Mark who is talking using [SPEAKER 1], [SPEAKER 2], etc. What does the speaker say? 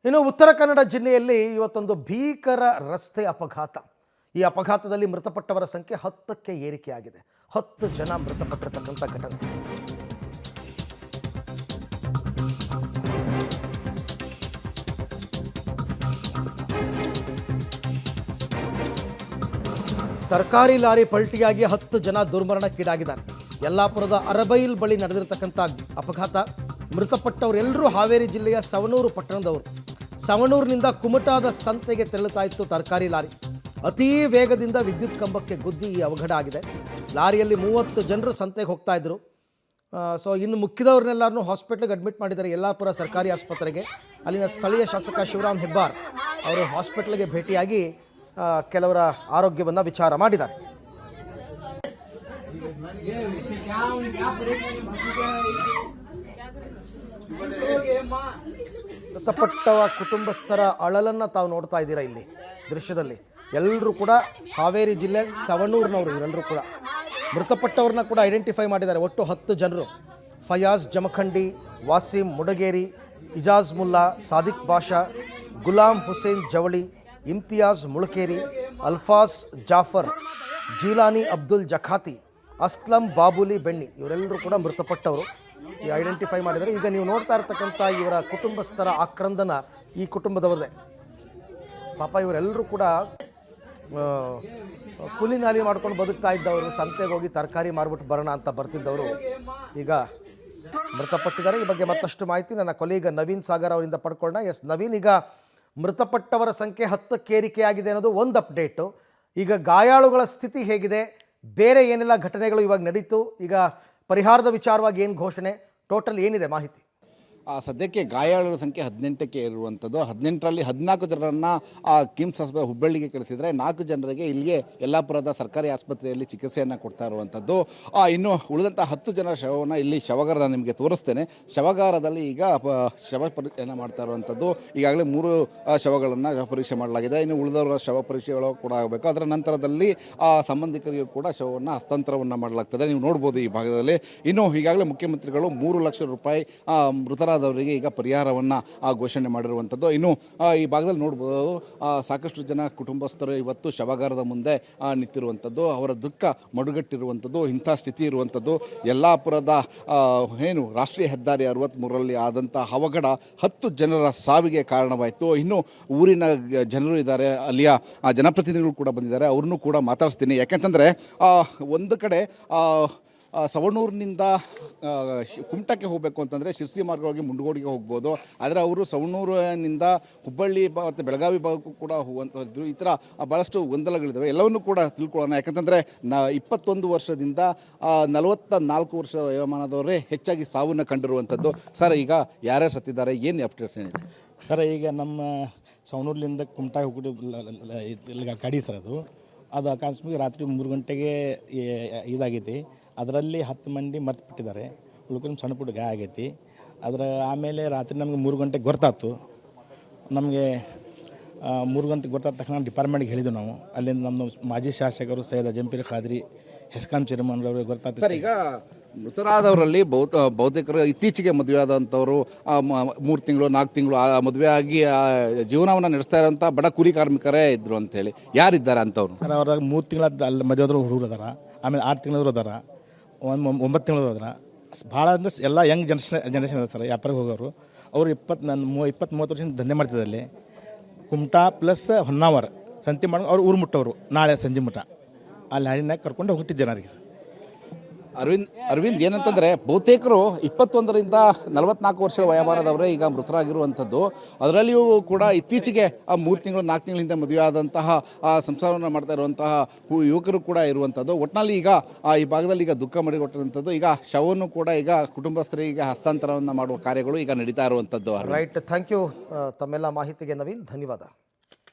[SPEAKER 1] ಇನ್ನು ಉತ್ತರ ಕನ್ನಡ ಜಿಲ್ಲೆಯಲ್ಲಿ ಇವತ್ತೊಂದು ಭೀಕರ ರಸ್ತೆ ಅಪಘಾತ. ಈ ಅಪಘಾತದಲ್ಲಿ ಮೃತಪಟ್ಟವರ ಸಂಖ್ಯೆ 10ಕ್ಕೆ ಏರಿಕೆಯಾಗಿದೆ. 10 ಜನ ಮೃತಪಟ್ಟಿರತಕ್ಕಂಥ ಘಟನೆ. ತರಕಾರಿ ಲಾರಿ ಪಲ್ಟಿಯಾಗಿ 10 ಜನ ದುರ್ಮರಣಕ್ಕೀಡಾಗಿದ್ದಾರೆ. ಯಲ್ಲಾಪುರದ ಅರಬೈಲ್ ಬಳಿ ನಡೆದಿರತಕ್ಕಂಥ ಅಪಘಾತ. ಮೃತಪಟ್ಟವರೆಲ್ಲರೂ ಹಾವೇರಿ ಜಿಲ್ಲೆಯ ಸವಣೂರು ಪಟ್ಟಣದವರು. ಸವಣೂರಿನಿಂದ ಕುಮಟಾದ ಸಂತೆಗೆ ತೆರಳುತ್ತಾ ಇತ್ತು ತರಕಾರಿ ಲಾರಿ. ಅತೀ ವೇಗದಿಂದ ವಿದ್ಯುತ್ ಕಂಬಕ್ಕೆ ಗುದ್ದಿ ಈ ಅವಘಡ ಆಗಿದೆ. ಲಾರಿಯಲ್ಲಿ 30 ಜನರು ಸಂತೆಗೆ ಹೋಗ್ತಾ ಇದ್ರು. ಇನ್ನು ಮುಖ್ಯದವ್ರನ್ನೆಲ್ಲರನ್ನೂ ಹಾಸ್ಪಿಟ್ಲಿಗೆ ಅಡ್ಮಿಟ್ ಮಾಡಿದ್ದಾರೆ, ಯಲ್ಲಾಪುರ ಸರ್ಕಾರಿ ಆಸ್ಪತ್ರೆಗೆ. ಅಲ್ಲಿನ ಸ್ಥಳೀಯ ಶಾಸಕ ಶಿವರಾಮ್ ಹೆಬ್ಬಾರ್ ಅವರು ಹಾಸ್ಪಿಟ್ಲಿಗೆ ಭೇಟಿಯಾಗಿ ಕೆಲವರ ಆರೋಗ್ಯವನ್ನು ವಿಚಾರ ಮಾಡಿದ್ದಾರೆ. ಮೃತಪಟ್ಟವ ಕುಟುಂಬಸ್ಥರ ಅಳಲನ್ನು ತಾವು ನೋಡ್ತಾ ಇದ್ದೀರಾ ಇಲ್ಲಿ ದೃಶ್ಯದಲ್ಲಿ. ಎಲ್ಲರೂ ಕೂಡ ಹಾವೇರಿ ಜಿಲ್ಲೆ ಸವಣೂರಿನವರು. ಇವರೆಲ್ಲರೂ ಕೂಡ ಮೃತಪಟ್ಟವ್ರನ್ನ ಕೂಡ ಐಡೆಂಟಿಫೈ ಮಾಡಿದ್ದಾರೆ. ಒಟ್ಟು 10 ಜನರು. ಫಯಾಜ್ ಜಮಖಂಡಿ, ವಾಸಿಂ ಮುಡಗೇರಿ, ಇಜಾಜ್ ಮುಲ್ಲಾ, ಸಾದಿಕ್ ಬಾಷಾ, ಗುಲಾಂ ಹುಸೇನ್ ಜವಳಿ, ಇಮ್ತಿಯಾಜ್ ಮುಳಕೇರಿ, ಅಲ್ಫಾಸ್ ಜಾಫರ್, ಜೀಲಾನಿ ಅಬ್ದುಲ್ ಜಖಾತಿ, ಅಸ್ಲಂ ಬಾಬುಲಿ ಬೆಣ್ಣಿ ಇವರೆಲ್ಲರೂ ಕೂಡ ಮೃತಪಟ್ಟವರು ಐಡೆಂಟಿಫೈ ಮಾಡಿದ್ದಾರೆ. ಈಗ ನೀವು ನೋಡ್ತಾ ಇರ್ತಕ್ಕಂಥ ಇವರ ಕುಟುಂಬಸ್ಥರ ಆಕ್ರಂದನ ಈ ಕುಟುಂಬದವರದೇ. ಪಾಪ ಇವರೆಲ್ಲರೂ ಕೂಡ ಕೂಲಿ ನಾಲಿ ಮಾಡ್ಕೊಂಡು ಬದುಕ್ತಾ ಇದ್ದವರು. ಸಂತೆಗೆ ಹೋಗಿ ತರಕಾರಿ ಮಾರ್ಬಿಟ್ಟು ಬರೋಣ ಅಂತ ಬರ್ತಿದ್ದವರು ಈಗ ಮೃತಪಟ್ಟಿದ್ದಾರೆ. ಈ ಬಗ್ಗೆ ಮತ್ತಷ್ಟು ಮಾಹಿತಿ ನನ್ನ ಕೊಲೀಗ ನವೀನ್ ಸಾಗರ್ ಅವರಿಂದ ಪಡ್ಕೊಳ್ಳೋಣ. ಎಸ್ ನವೀನ್, ಈಗ ಮೃತಪಟ್ಟವರ ಸಂಖ್ಯೆ 10ಕ್ಕೆ ಏರಿಕೆಯಾಗಿದೆ ಅನ್ನೋದು ಒಂದು ಅಪ್ಡೇಟು. ಈಗ ಗಾಯಾಳುಗಳ ಸ್ಥಿತಿ ಹೇಗಿದೆ? ಬೇರೆ ಏನೆಲ್ಲ ಘಟನೆಗಳು ಇವಾಗ ನಡೀತು? ಈಗ ಪರಿಹಾರದ ವಿಚಾರವಾಗಿ ಏನು ಘೋಷಣೆ? ಟೋಟಲ್ ಏನಿದೆ ಮಾಹಿತಿ?
[SPEAKER 2] ಸದ್ಯಕ್ಕೆ ಗಾಯಾಳುಗಳ ಸಂಖ್ಯೆ 18ಕ್ಕೆ ಇರುವಂಥದ್ದು. 18ರಲ್ಲಿ 14 ಜನರನ್ನು ಕಿಮ್ಸ್ ಆಸ್ಪತ್ರೆ ಹುಬ್ಬಳ್ಳಿಗೆ ಕಳಿಸಿದರೆ 4 ಜನರಿಗೆ ಇಲ್ಲಿಗೆ ಯಲ್ಲಾಪುರದ ಸರ್ಕಾರಿ ಆಸ್ಪತ್ರೆಯಲ್ಲಿ ಚಿಕಿತ್ಸೆಯನ್ನು ಕೊಡ್ತಾ ಇರುವಂಥದ್ದು. ಇನ್ನು ಉಳಿದಂಥ 10 ಜನರ ಶವವನ್ನು ಇಲ್ಲಿ ಶವಗಾರ ನಿಮಗೆ ತೋರಿಸ್ತೇನೆ. ಶವಗಾರದಲ್ಲಿ ಈಗ ಶವ ಪರೀಕ್ಷೆಯನ್ನು ಮಾಡ್ತಾ ಇರುವಂಥದ್ದು. ಈಗಾಗಲೇ 3 ಶವಗಳನ್ನು ಶವ ಪರೀಕ್ಷೆ ಮಾಡಲಾಗಿದೆ. ಇನ್ನು ಉಳಿದವರ ಶವ ಪರೀಕ್ಷೆಗಳು ಕೂಡ ಆಗಬೇಕು. ಅದರ ನಂತರದಲ್ಲಿ ಸಂಬಂಧಿಕರಿಗೂ ಕೂಡ ಶವವನ್ನು ಹಸ್ತಾಂತರವನ್ನು ಮಾಡಲಾಗ್ತದೆ. ನೀವು ನೋಡ್ಬೋದು ಈ ಭಾಗದಲ್ಲಿ. ಇನ್ನು ಈಗಾಗಲೇ ಮುಖ್ಯಮಂತ್ರಿಗಳು 3 ಲಕ್ಷ ರೂಪಾಯಿ ಮೃತರಾದವರಿಗೆ ಈಗ ಪರಿಹಾರವನ್ನು ಘೋಷಣೆ ಮಾಡಿರುವಂಥದ್ದು. ಇನ್ನು ಈ ಭಾಗದಲ್ಲಿ ನೋಡ್ಬೋದು ಸಾಕಷ್ಟು ಜನ ಕುಟುಂಬಸ್ಥರು ಇವತ್ತು ಶವಗಾರದ ಮುಂದೆ ನಿಂತಿರುವಂಥದ್ದು. ಅವರ ದುಃಖ ಮಡುಗಟ್ಟಿರುವಂಥದ್ದು. ಇಂಥ ಸ್ಥಿತಿ ಇರುವಂಥದ್ದು. ಯಲ್ಲಾಪುರದ ರಾಷ್ಟ್ರೀಯ ಹೆದ್ದಾರಿ 63ರಲ್ಲಿ ಆದಂಥ ಅವಘಡ 10 ಜನರ ಸಾವಿಗೆ ಕಾರಣವಾಯಿತು. ಇನ್ನು ಊರಿನ ಜನರು ಇದ್ದಾರೆ, ಅಲ್ಲಿಯ ಜನಪ್ರತಿನಿಧಿಗಳು ಕೂಡ ಬಂದಿದ್ದಾರೆ. ಅವ್ರನ್ನೂ ಕೂಡ ಮಾತಾಡಿಸ್ತೀನಿ. ಯಾಕೆಂತಂದರೆ ಒಂದು ಕಡೆ ಸವಣೂರಿನಿಂದ ಕುಮಟಕ್ಕೆ ಹೋಗಬೇಕು ಅಂತಂದರೆ ಶಿರ್ಸಿ ಮಾರ್ಗವಾಗಿ ಮುಂಡಗೋಡಿಗೆ ಹೋಗ್ಬೋದು. ಆದರೆ ಅವರು ಸವಣೂರಿನಿಂದ ಹುಬ್ಬಳ್ಳಿ ಮತ್ತು ಬೆಳಗಾವಿ ಭಾಗಕ್ಕೂ ಕೂಡ ಹೋಗುವಂಥದ್ದು. ಈ ಥರ ಭಾಳಷ್ಟು ಗೊಂದಲಗಳಿದ್ದಾವೆ. ಎಲ್ಲವನ್ನೂ ಕೂಡ ತಿಳ್ಕೊಳ್ಳೋಣ. ಯಾಕಂತಂದರೆ 21 ವರ್ಷದಿಂದ 44 ವರ್ಷದ ವಯೋಮಾನದವರೇ ಹೆಚ್ಚಾಗಿ ಸಾವನ್ನು ಕಂಡಿರುವಂಥದ್ದು. ಸರ್, ಈಗ ಯಾರ್ಯಾರು ಸತ್ತಿದ್ದಾರೆ, ಏನು ಅಪ್ಡೇಟ್ಸ್ ಏನಿದೆ?
[SPEAKER 3] ಸರ್, ಈಗ ನಮ್ಮ ಸವಣೂರಿನಿಂದ ಕುಮಟಾ ಹೋಗಿ ಗಾಡಿ ಸರ್, ಅದು ಅಕಸ್ಮಾತ್ ರಾತ್ರಿ 3 ಗಂಟೆಗೆ ಇದಾಗೈತಿ. ಅದರಲ್ಲಿ 10 ಮಂದಿ ಮರ್ತು ಬಿಟ್ಟಿದ್ದಾರೆ. ಉಳ್ಕೊಂಡು ಸಣ್ಣ ಪುಟ್ಟ ಗಾಯ ಆಗೈತಿ. ಆಮೇಲೆ ರಾತ್ರಿ ನಮಗೆ 3 ಗಂಟೆಗೆ ಗೊತ್ತಾಯ್ತು. ನಮಗೆ 3 ಗಂಟೆಗೆ ಗೊತ್ತಾದ ತಕ್ಷಣ ಡಿಪಾರ್ಟ್ಮೆಂಟ್ಗೆ ಹೇಳಿದ್ವಿ ನಾವು. ಅಲ್ಲಿಂದ ನಮ್ಮ ಮಾಜಿ ಶಾಸಕರು ಸೈಯದ್ ಅಜಂಪೀರ್ ಖಾದ್ರಿ, ಹೆಸ್ಕಾಂ ಚೇರ್ಮನ್ ಅವರು ಗೊತ್ತಾಗ್ತದೆ.
[SPEAKER 2] ಸರ್, ಈಗ ಮೃತರಾದವರಲ್ಲಿ ಬಹುತೇಕರು ಇತ್ತೀಚೆಗೆ ಮದುವೆ ಆದಂಥವರು 3 ತಿಂಗಳು 4 ತಿಂಗಳು ಮದುವೆ ಆಗಿ ಜೀವನವನ್ನು ನಡೆಸ್ತಾ ಇರೋಂಥ ಬಡ ಕೂಲಿ ಕಾರ್ಮಿಕರೇ ಇದ್ದರು ಅಂಥೇಳಿ ಯಾರಿದ್ದಾರೆ ಅಂಥವ್ರು?
[SPEAKER 3] ಸರ್, ಅವ್ರಾಗ 3 ತಿಂಗಳ ಅಲ್ಲಿ ಮದುವೆ ಆದರೂ ಹುಡುಗರು ಅದಾರ. ಆಮೇಲೆ 6 ತಿಂಗಳು ಅದಾರ, 9 ತಿಂಗಳು ಅದಾರ. ಭಾಳ ಅಂದ್ರೆ ಎಲ್ಲ ಯಂಗ್ ಜನರೇಷನ್ ಅದ ಸರ್. ವ್ಯಾಪಾರಕ್ಕೆ ಹೋಗೋರು. ಅವರು 20-30 ವರ್ಷದಿಂದ ದಂಧೆ ಮಾಡ್ತಿದ್ದೆ ಅಲ್ಲಿ. ಕುಮಟಾ ಪ್ಲಸ್ ಹೊನ್ನಾವರ ಸಂತೆ ಮಾಡಿ ಅವ್ರು ಊರು ಮುಟ್ಟವರು. ನಾಳೆ ಸಂಜೆ ಮುಟ್ಟ ಅಲ್ಲಿ ಹಾರಿನಾಗ ಕರ್ಕೊಂಡು ಹೋಗ್ತಿದ್ದ ಜನರಿಗೆ ಸರ್.
[SPEAKER 2] ಅರವಿಂದ್, ಏನಂತಂದರೆ ಬಹುತೇಕರು 21ರಿಂದ 44 ವರ್ಷದ ವಯೋಮಾನದವರೇ ಈಗ ಮೃತರಾಗಿರುವಂಥದ್ದು. ಅದರಲ್ಲಿಯೂ ಕೂಡ ಇತ್ತೀಚೆಗೆ 3 ತಿಂಗಳು 4 ತಿಂಗಳ ಹಿಂದೆ ಮದುವೆ ಆದಂತಹ ಸಂಸಾರವನ್ನು ಮಾಡ್ತಾ ಇರುವಂತಹ ಯುವಕರು ಕೂಡ ಇರುವಂಥದ್ದು. ಒಟ್ಟಿನಲ್ಲಿ ಈಗ ಈ ಭಾಗದಲ್ಲಿ ಈಗ ದುಃಖ ಮಡಿಕೊಟ್ಟಿರುವಂಥದ್ದು. ಈಗ ಶವವನ್ನು ಕೂಡ ಈಗ ಕುಟುಂಬಸ್ಥರಿಗೆ ಹಸ್ತಾಂತರವನ್ನು ಮಾಡುವ ಕಾರ್ಯಗಳು ಈಗ ನಡೀತಾ ಇರುವಂಥದ್ದು.
[SPEAKER 1] ರೈಟ್, ಥ್ಯಾಂಕ್ ಯು ತಮ್ಮೆಲ್ಲ ಮಾಹಿತಿಗೆ ನವೀನ್, ಧನ್ಯವಾದ.